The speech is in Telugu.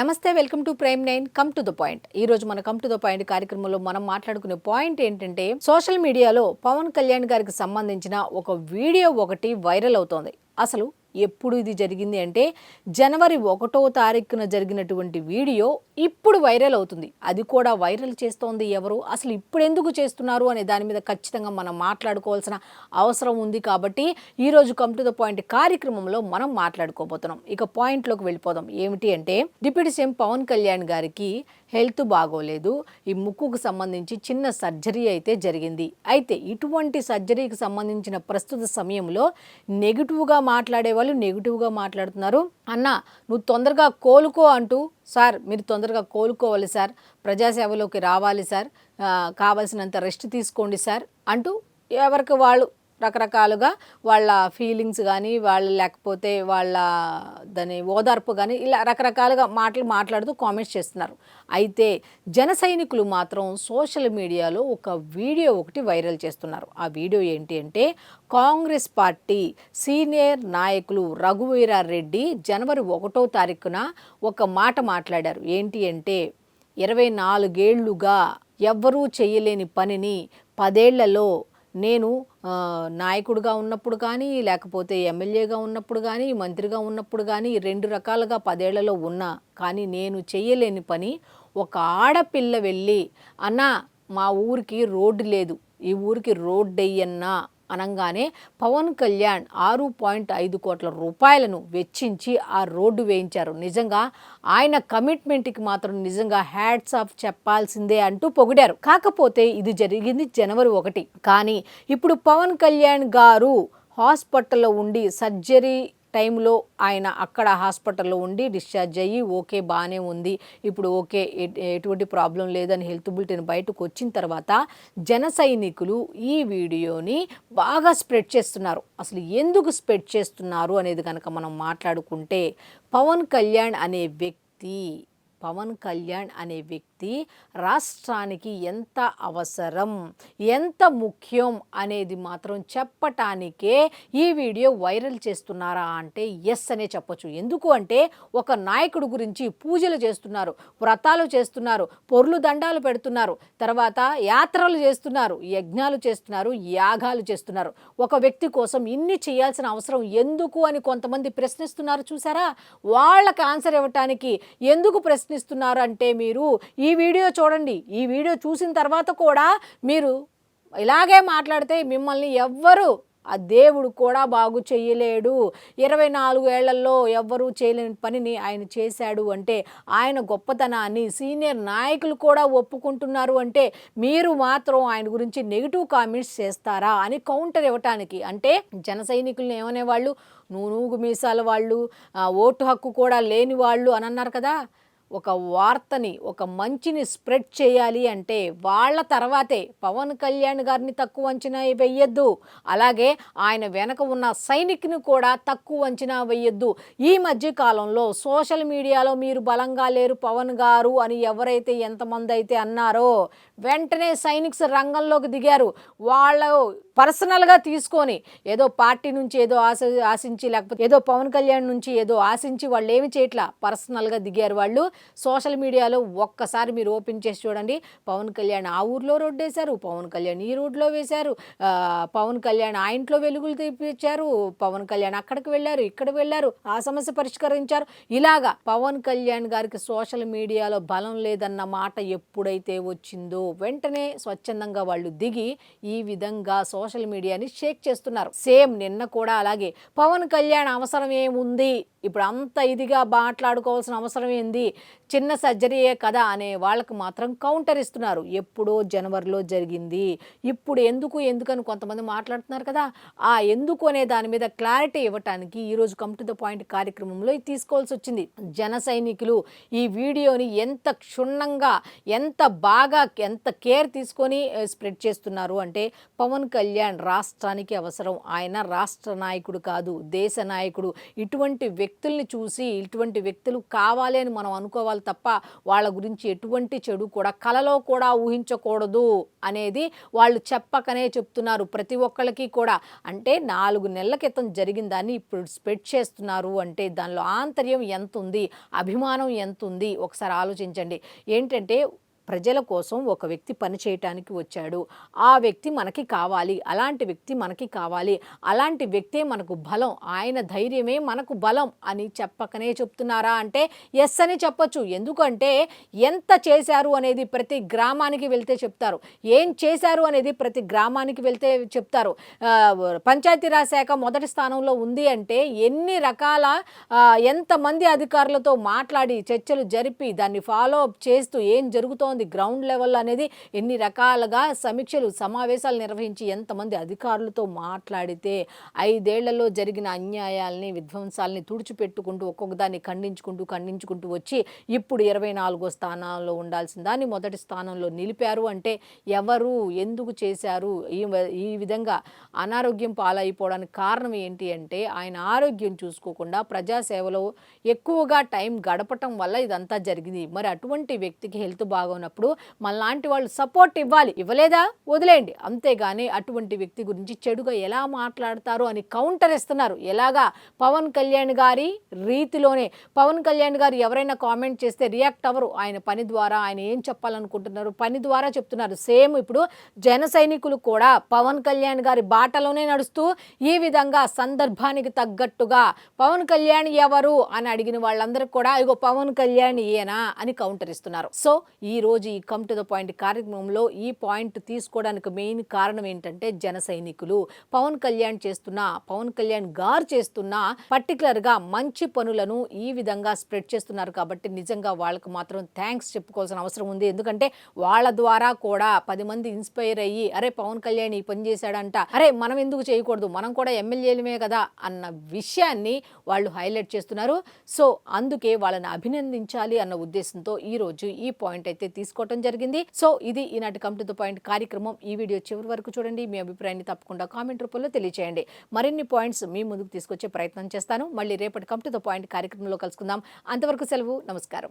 నమస్తే, welcome to prime 9 come to the point. ఈ రోజు మన కమ్ టు ద పాయింట్ కార్యక్రమంలో మనం మాట్లాడుకునే పాయింట్ ఏంటంటే, సోషల్ మీడియాలో పవన్ కళ్యాణ్ గారికి సంబంధించిన ఒక వీడియో ఒకటి వైరల్ అవుతోంది. అసలు ఎప్పుడు ఇది జరిగింది అంటే, జనవరి 1వ తారీఖున జరిగినటువంటి వీడియో ఇప్పుడు వైరల్ అవుతుంది. అది కూడా వైరల్ చేస్తోంది ఎవరు, అసలు ఇప్పుడు ఎందుకు చేస్తున్నారు అనే దాని మీద ఖచ్చితంగా మనం మాట్లాడుకోవాల్సిన అవసరం ఉంది. కాబట్టి ఈరోజు కమ్ టు ద పాయింట్ కార్యక్రమంలో మనం మాట్లాడుకోబోతున్నాం. ఇక పాయింట్లోకి వెళ్ళిపోదాం. ఏమిటి అంటే, డిప్యూటీ సీఎం పవన్ కళ్యాణ్ గారికి హెల్త్ బాగోలేదు. ఈ ముక్కుకు సంబంధించి చిన్న సర్జరీ అయితే జరిగింది. అయితే ఇటువంటి సర్జరీకి సంబంధించిన ప్రస్తుత సమయంలో నెగిటివ్గా మాట్లాడే వాళ్ళు నెగిటివ్గా మాట్లాడుతున్నారు. అన్న, నువ్వు తొందరగా కోలుకో అంటూ, సార్ మీరు తొందరగా కోలుకోవాలి సార్, ప్రజాసేవలోకి రావాలి సార్, కావాల్సినంత రెస్ట్ తీసుకోండి సార్ అంటూ ఎవరికి వాళ్ళు రకరకాలుగా వాళ్ళ ఫీలింగ్స్ కానీ, వాళ్ళు లేకపోతే వాళ్ళ దాని ఓదార్పు కానీ, ఇలా రకరకాలుగా మాట్లాడుతూ కామెంట్స్ చేస్తున్నారు. అయితే జన సైనికులు మాత్రం సోషల్ మీడియాలో ఒక వీడియో ఒకటి వైరల్ చేస్తున్నారు. ఆ వీడియో ఏంటి అంటే, కాంగ్రెస్ పార్టీ సీనియర్ నాయకులు రఘువీరారెడ్డి జనవరి 1వ తారీఖున ఒక మాట మాట్లాడారు. ఏంటి అంటే, 24 ఏళ్లుగా ఎవ్వరూ చేయలేని పనిని 10 ఏళ్లలో నేను నాయకుడిగా ఉన్నప్పుడు కానీ, లేకపోతే ఎమ్మెల్యేగా ఉన్నప్పుడు కానీ, మంత్రిగా ఉన్నప్పుడు కానీ, 2 రకాలుగా 10 ఏళ్లలో ఉన్నా కానీ నేను చేయలేని పని, ఒక ఆడపిల్ల వెళ్ళి అన్నా మా ఊరికి రోడ్డు లేదు, ఈ ఊరికి రోడ్డు వెయ్యన్నా అనగానే పవన్ కళ్యాణ్ 6.5 కోట్ల రూపాయలను వెచ్చించి ఆ రోడ్డు వేయించారు. నిజంగా ఆయన కమిట్మెంట్కి మాత్రం నిజంగా హ్యాట్స్ ఆఫ్ చెప్పాల్సిందే అంటూ పొగిడారు. కాకపోతే ఇది జరిగింది జనవరి 1. కానీ ఇప్పుడు పవన్ కళ్యాణ్ గారు హాస్పిటల్లో ఉండి సర్జరీ టైంలో ఆయన అక్కడ హాస్పిటల్లో ఉండి డిశ్చార్జ్ అయ్యి ఓకే బాగానే ఉంది, ఇప్పుడు ఓకే, ఎటువంటి ప్రాబ్లం లేదని హెల్త్ బులెటిన్ బయటకు వచ్చిన తర్వాత జన సైనికులు ఈ వీడియోని బాగా స్ప్రెడ్ చేస్తున్నారు. అసలు ఎందుకు స్ప్రెడ్ చేస్తున్నారు అనేది కనుక మనం మాట్లాడుకుంటే, పవన్ కళ్యాణ్ అనే వ్యక్తి రాష్ట్రానికి ఎంత అవసరం, ఎంత ముఖ్యం అనేది మాత్రం చెప్పటానికే ఈ వీడియో వైరల్ చేస్తున్నారా అంటే ఎస్ అనే చెప్పొచ్చు. ఎందుకు అంటే, ఒక నాయకుడు గురించి పూజలు చేస్తున్నారు, వ్రతాలు చేస్తున్నారు, పొర్లు దండాలు పెడుతున్నారు, తర్వాత యాత్రలు చేస్తున్నారు, యజ్ఞాలు చేస్తున్నారు, యాగాలు చేస్తున్నారు. ఒక వ్యక్తి కోసం ఇన్ని చేయాల్సిన అవసరం ఎందుకు అని కొంతమంది ప్రశ్నిస్తున్నారు. చూసారా? వాళ్ళకి ఆన్సర్ ఇవ్వటానికి ఎందుకు ప్రశ్నిస్తున్నారు అంటే, మీరు ఈ వీడియో చూడండి. ఈ వీడియో చూసిన తర్వాత కూడా మీరు ఇలాగే మాట్లాడితే మిమ్మల్ని ఎవ్వరు, ఆ దేవుడు కూడా బాగు చేయలేడు. 24 ఏళ్లలో ఎవ్వరూ చేయలేని పనిని ఆయన చేశాడు అంటే, ఆయన గొప్పతనాన్ని సీనియర్ నాయకులు కూడా ఒప్పుకుంటున్నారు అంటే, మీరు మాత్రం ఆయన గురించి నెగిటివ్ కామెంట్స్ చేస్తారా అని కౌంటర్ ఇవ్వటానికి. అంటే జన సైనికులను ఏమనేవాళ్ళు, నూనూగు మీసాల వాళ్ళు, ఓటు హక్కు కూడా లేని వాళ్ళు అని అన్నారు కదా. ఒక వార్తని, ఒక మంచిని స్ప్రెడ్ చేయాలి అంటే వాళ్ళ తర్వాతే పవన్ కళ్యాణ్ గారిని తక్కువ అంచనా వేయొద్దు, అలాగే ఆయన వెనక ఉన్న సైనికుని కూడా తక్కువ అంచనా వేయొద్దు. ఈ మధ్య కాలంలో సోషల్ మీడియాలో మీరు బలంగా లేరు పవన్ గారు అని ఎవరైతే ఎంతమంది అయితే అన్నారో, వెంటనే సైనిక్స్ రంగంలోకి దిగారు. వాళ్ళు పర్సనల్గా తీసుకొని ఏదో పార్టీ నుంచి ఏదో ఆశించి, లేకపోతే ఏదో పవన్ కళ్యాణ్ నుంచి ఏదో ఆశించి వాళ్ళు ఏమి చేయట్లా, పర్సనల్గా దిగారు వాళ్ళు. సోషల్ మీడియాలో ఒక్కసారి మీరు ఓపెన్ చేసి చూడండి. పవన్ కళ్యాణ్ ఆ ఊర్లో రోడ్డు వేశారు, పవన్ కళ్యాణ్ ఈ రోడ్లో వేశారు, పవన్ కళ్యాణ్ ఆ ఇంట్లో వెలుగులు తెప్పించారు, పవన్ కళ్యాణ్ అక్కడికి వెళ్ళారు, ఇక్కడికి వెళ్ళారు, ఆ సమస్య పరిష్కరించారు. ఇలాగా పవన్ కళ్యాణ్ గారికి సోషల్ మీడియాలో బలం లేదన్న మాట ఎప్పుడైతే వచ్చిందో వెంటనే స్వచ్ఛందంగా వాళ్ళు దిగి ఈ విధంగా సోషల్ మీడియాని షేక్ చేస్తున్నారు. సేమ్ నిన్న కూడా అలాగే పవన్ కళ్యాణ్ అవసరం ఏముంది, ఇప్పుడు అంత ఇదిగా మాట్లాడుకోవాల్సిన అవసరం ఏంది, చిన్న సర్జరీయే కదా అనే వాళ్ళకు మాత్రం కౌంటర్ ఇస్తున్నారు. ఎప్పుడో జనవరిలో జరిగింది, ఇప్పుడు ఎందుకని కొంతమంది మాట్లాడుతున్నారు కదా. ఆ ఎందుకు అనే దాని మీద క్లారిటీ ఇవ్వటానికి ఈరోజు కమ్ టు ద పాయింట్ కార్యక్రమంలో ఇది తీసుకోవాల్సి వచ్చింది. జన సైనికులు ఈ వీడియోని ఎంత క్షుణ్ణంగా, ఎంత బాగా, ఎంత కేర్ తీసుకొని స్ప్రెడ్ చేస్తున్నారు అంటే, పవన్ కళ్యాణ్ రాష్ట్రానికి అవసరం, ఆయన రాష్ట్ర నాయకుడు కాదు, దేశ నాయకుడు. ఇటువంటి వ్యక్తి వ్యక్తుల్ని చూసి ఇటువంటి వ్యక్తులు కావాలి అని మనం అనుకోవాలి తప్ప వాళ్ళ గురించి ఎటువంటి చెడు కూడా కలలో కూడా ఊహించకూడదు అనేది వాళ్ళు చెప్పకనే చెప్తున్నారు ప్రతి ఒక్కళ్ళకి కూడా. అంటే 4 నెలల క్రితం జరిగిన దాన్ని ఇప్పుడు స్ప్రెడ్ చేస్తున్నారు అంటే దానిలో ఆంతర్యం ఎంత ఉంది, అభిమానం ఎంత ఉంది ఒకసారి ఆలోచించండి. ఏంటంటే ప్రజల కోసం ఒక వ్యక్తి పని చేయటానికి వచ్చాడు. ఆ వ్యక్తి మనకి కావాలి, అలాంటి వ్యక్తి మనకి కావాలి, అలాంటి వ్యక్తే మనకు బలం, ఆయన ధైర్యమే మనకు బలం అని చెప్పకనే చెప్తున్నారా అంటే ఎస్ అని చెప్పొచ్చు. ఎందుకంటే ఎంత చేశారు అనేది ప్రతి గ్రామానికి వెళ్తే చెప్తారు, ఏం చేశారు అనేది ప్రతి గ్రామానికి వెళ్తే చెప్తారు. పంచాయతీరాజ్ శాఖ మొదటి స్థానంలో ఉంది అంటే ఎన్ని రకాల ఎంతమంది అధికారులతో మాట్లాడి చర్చలు జరిపి దాన్ని ఫాలో అప్ చేస్తూ ఏం జరుగుతోంది గ్రౌండ్ లెవెల్ అనేది ఎన్ని రకాలుగా సమీక్షలు సమావేశాలు నిర్వహించి ఎంతమంది అధికారులతో మాట్లాడితే 5 ఏళ్లలో జరిగిన అన్యాయాల్ని విధ్వంసాలని తుడిచిపెట్టుకుంటూ ఒక్కొక్క దాన్ని ఖండించుకుంటూ వచ్చి ఇప్పుడు 24వ స్థానంలో ఉండాల్సిన దాన్ని మొదటి స్థానంలో నిలిపారు అంటే ఎవరు ఎందుకు చేశారు? ఈ విధంగా అనారోగ్యం పాలైపోవడానికి కారణం ఏంటి అంటే ఆయన ఆరోగ్యం చూసుకోకుండా ప్రజాసేవలో ఎక్కువగా టైం గడపటం వల్ల ఇదంతా జరిగింది. మరి అటువంటి వ్యక్తికి హెల్త్ బాగున్నప్పుడు మనలాంటి వాళ్ళు సపోర్ట్ ఇవ్వాలి, ఇవ్వలేదా వదిలేయండి. అంతేగాని అటువంటి వ్యక్తి గురించి చెడుగా ఎలా మాట్లాడతారు అని కౌంటర్ ఇస్తున్నారు. ఎలాగా? పవన్ కళ్యాణ్ గారి రీతిలోనే. పవన్ కళ్యాణ్ గారు ఎవరైనా కామెంట్ చేస్తే రియాక్ట్ అవ్వరు. ఆయన పని ద్వారా ఆయన ఏం చెప్పాలనుకుంటున్నారు పని ద్వారా చెప్తున్నారు. సేమ్ ఇప్పుడు జన సైనికులు కూడా పవన్ కళ్యాణ్ గారి బాటలోనే నడుస్తూ ఈ విధంగా సందర్భానికి తగ్గట్టుగా పవన్ కళ్యాణ్ ఎవరు అని అడిగిన వాళ్ళందరికీ కూడా ఇగో పవన్ కళ్యాణ్ ఈయన అని కౌంటర్ ఇస్తున్నారు. సో ఈ రోజు ఈ కమ్ టు ద పాయింట్ కార్యక్రమంలో ఈ పాయింట్ తీసుకోవడానికి మెయిన్ కారణం ఏంటంటే జన సైనికులు పవన్ కళ్యాణ్ గారు చేస్తున్న పర్టికులర్గా మంచి పనులను ఈ విధంగా స్ప్రెడ్ చేస్తున్నారు కాబట్టి నిజంగా వాళ్ళకు మాత్రం థ్యాంక్స్ చెప్పుకోవాల్సిన అవసరం ఉంది. ఎందుకంటే వాళ్ళ ద్వారా కూడా 10 మంది ఇన్స్పైర్ అయ్యి అరే పవన్ కళ్యాణ్ ఈ పని చేశాడంట, అరే మనం ఎందుకు చేయకూడదు, మనం కూడా ఎమ్మెల్యేలమే కదా అన్న విషయాన్ని వాళ్ళు హైలైట్ చేస్తున్నారు. సో అందుకే వాళ్ళని అభినందించాలి అన్న ఉద్దేశంతో ఈ రోజు ఈ పాయింట్ అయితే తీసుకోవడం జరిగింది. సో ఇది ఈనాటి కమ్ టు ద పాయింట్ కార్యక్రమం. ఈ వీడియో చివరి వరకు చూడండి. మీ అభిప్రాయాన్ని తప్పకుండా కామెంట్ రూపంలో తెలియజేయండి. మరిన్ని పాయింట్స్ మీ ముందుకు తీసుకొచ్చే ప్రయత్నం చేస్తాను. మళ్ళీ రేపటి కమ్ టు ద పాయింట్ కార్యక్రమంలో కలుసుకుందాం. అంతవరకు సెలవు. నమస్కారం.